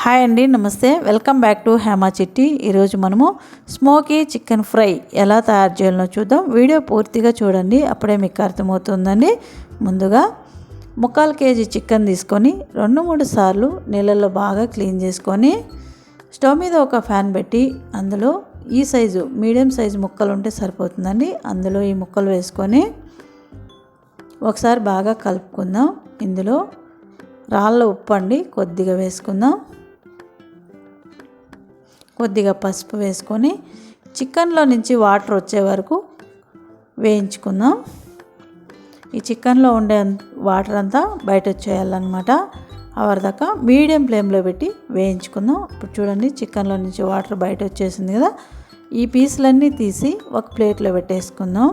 Hi అండి, నమస్తే. Welcome back to Hema చిట్టి. ఈరోజు మనము స్మోకీ చికెన్ ఫ్రై ఎలా తయారు చేయాలో చూద్దాం. వీడియో పూర్తిగా చూడండి, అప్పుడే మీకు అర్థమవుతుందండి. ముందుగా 1/4 kg చికెన్ తీసుకొని 2-3 సార్లు నీళ్ళల్లో బాగా క్లీన్ చేసుకొని స్టవ్ మీద ఒక ఫ్యాన్ పెట్టి అందులో ఈ సైజు మీడియం సైజు ముక్కలు ఉంటే సరిపోతుందండి. అందులో ఈ ముక్కలు వేసుకొని ఒకసారి బాగా కలుపుకుందాం. ఇందులో రాళ్ళ ఉప్పు అండి కొద్దిగా వేసుకుందాం. కొద్దిగా పసుపు వేసుకొని చికెన్లో నుంచి వాటర్ వచ్చే వరకు వేయించుకుందాం. ఈ చికెన్లో ఉండే వాటర్ అంతా బయట వచ్చేయాలన్నమాట. అవరిదాకా మీడియం ఫ్లేమ్లో పెట్టి వేయించుకుందాం. ఇప్పుడు చూడండి, చికెన్లో నుంచి వాటర్ బయట వచ్చేసింది కదా. ఈ పీసులన్నీ తీసి ఒక ప్లేట్లో పెట్టేసుకుందాం.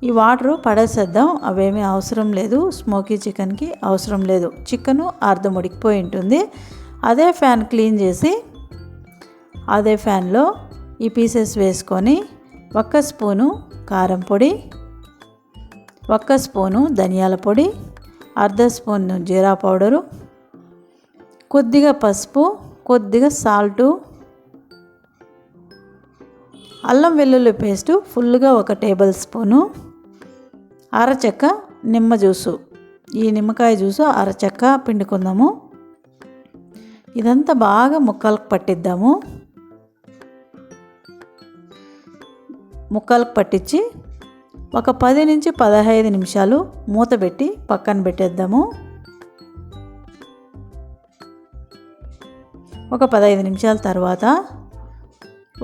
ఈ వాటరు పడేసేద్దాం, అవేమీ అవసరం లేదు. స్మోకీ చికెన్కి అవసరం లేదు. చికెను అర్ధం ఉడికిపోయి ఉంటుంది. అదే ఫ్యాన్ క్లీన్ చేసి అదే ఫ్యాన్లో ఈ పీసెస్ వేసుకొని 1 స్పూను కారం పొడి, 1 స్పూను ధనియాల పొడి, 1/2 స్పూను జీరా పౌడరు, కొద్దిగా పసుపు, కొద్దిగా సాల్టు, అల్లం వెల్లుల్లి పేస్టు ఫుల్గా 1 టేబుల్ స్పూను, అరచెక్క నిమ్మ జ్యూసు, ఈ నిమ్మకాయ జ్యూసు అరచెక్క పిండుకుందాము. ఇదంతా బాగా ముక్కలకు పట్టిద్దాము. ముక్కలకు పట్టించి ఒక 10 నుంచి 15 నిమిషాలు మూత పెట్టి పక్కన పెట్టేద్దాము. ఒక 15 నిమిషాల తర్వాత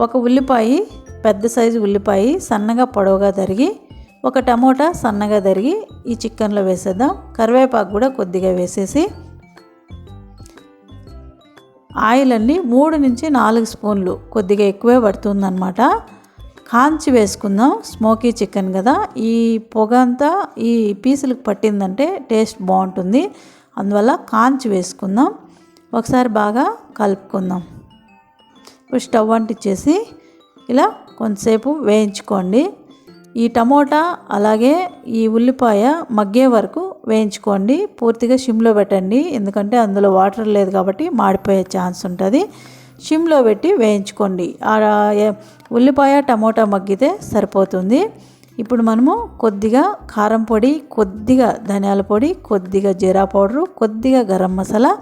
ఒక ఉల్లిపాయ, పెద్ద సైజు ఉల్లిపాయ సన్నగా పొడవుగా తరిగి, ఒక టమోటా సన్నగా తరిగి ఈ చికెన్లో వేసేద్దాం. కరివేపాకు కూడా కొద్దిగా వేసేసి ఆయిల్ అన్నీ 3 నుంచి 4 స్పూన్లు, కొద్దిగా ఎక్కువే పడుతుందన్నమాట, కాంచి వేసుకుందాం. స్మోకీ చికెన్ కదా, ఈ పొగ అంతా ఈ పీసులకు పట్టిందంటే టేస్ట్ బాగుంటుంది. అందువల్ల కాంచి వేసుకుందాం. ఒకసారి బాగా కలుపుకుందాం. ఇప్పుడు స్టవ్ అంటించేసి ఇలా కొంతసేపు వేయించుకోండి. ఈ టమోటా అలాగే ఈ ఉల్లిపాయ మగ్గే వరకు వేయించుకోండి. పూర్తిగా సిమ్లో పెట్టండి, ఎందుకంటే అందులో వాటర్ లేదు కాబట్టి మాడిపోయే ఛాన్స్ ఉంటుంది. సిమ్లో పెట్టి వేయించుకోండి. ఉల్లిపాయ టమోటా మగ్గితే సరిపోతుంది. ఇప్పుడు మనము కొద్దిగా కారం పొడి, కొద్దిగా ధనియాల పొడి, కొద్దిగా జీరా పౌడరు, కొద్దిగా గరం మసాలా,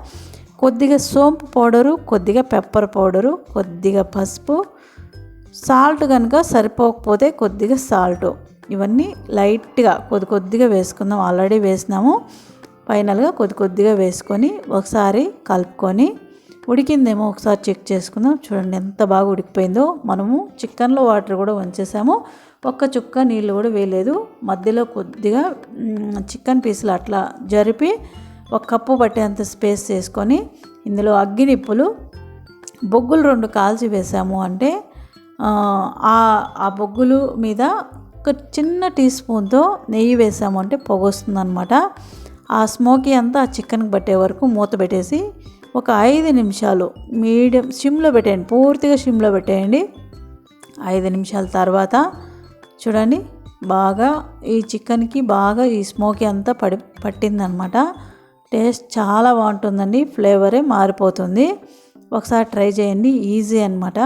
కొద్దిగా సోంపు పౌడరు, కొద్దిగా పెప్పర్ పౌడరు, కొద్దిగా పసుపు, సాల్ట్ కనుక సరిపోకపోతే కొద్దిగా సాల్ట్, ఇవన్నీ లైట్గా కొద్దిగా వేసుకుందాం. ఆల్రెడీ వేసినాము. ఫైనల్గా కొద్దిగా వేసుకొని ఒకసారి కలుపుకొని ఉడికిందేమో ఒకసారి చెక్ చేసుకుందాం. చూడండి ఎంత బాగా ఉడికిపోయిందో. మనము చికెన్లో వాటర్ కూడా వంచేసాము, ఒక్క చుక్క నీళ్ళు కూడా వేయలేదు. మధ్యలో కొద్దిగా చికెన్ పీసులు అట్లా జరిపి 1 కప్పు పట్టేంత స్పేస్ చేసుకొని ఇందులో అగ్గినిప్పులు బొగ్గులు 2 కాల్చి వేసాము అంటే ఆ బొగ్గులు మీద ఒక చిన్న టీ స్పూన్తో నెయ్యి వేసాము అంటే పొగ వస్తుంది అనమాట. ఆ స్మోకీ అంతా ఆ చికెన్కి పట్టే వరకు మూత పెట్టేసి ఒక 5 నిమిషాలు మీడియం సిమ్లో పెట్టేయండి, పూర్తిగా సిమ్లో పెట్టేయండి. 5 నిమిషాల తర్వాత చూడండి, బాగా ఈ చికెన్కి బాగా ఈ స్మోకీ అంతా పట్టిందనమాట. టేస్ట్ చాలా బాగుంటుందండి, ఫ్లేవరే మారిపోతుంది. ఒకసారి ట్రై చేయండి, ఈజీ అనమాట.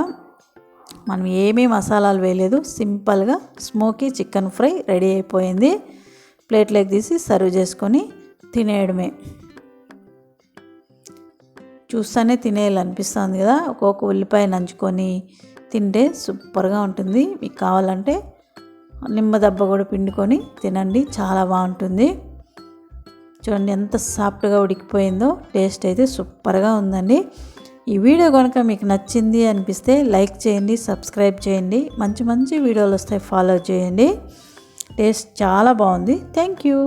మనం ఏమీ మసాలాలు వేయలేదు, సింపుల్గా స్మోకీ చికెన్ ఫ్రై రెడీ అయిపోయింది. ప్లేట్లోకి తీసి సర్వ్ చేసుకొని తినేయడమే. చూస్తేనే తినేయాలనిపిస్తుంది కదా. ఒక్కొక్క ఉల్లిపాయ నంచుకొని తింటే సూపర్గా ఉంటుంది. మీకు కావాలంటే నిమ్మ దెబ్బ కూడా పిండుకొని తినండి, చాలా బాగుంటుంది. చూడండి ఎంత సాఫ్ట్గా ఉడికిపోయిందో. టేస్ట్ అయితే సూపర్గా ఉందండి. ఈ వీడియో కనుక మీకు నచ్చింది అనిపిస్తే లైక్ చేయండి, సబ్స్క్రైబ్ చేయండి. మంచి వీడియోలు వస్తాయి, ఫాలో చేయండి. టేస్ట్ చాలా బాగుంది. Thank you.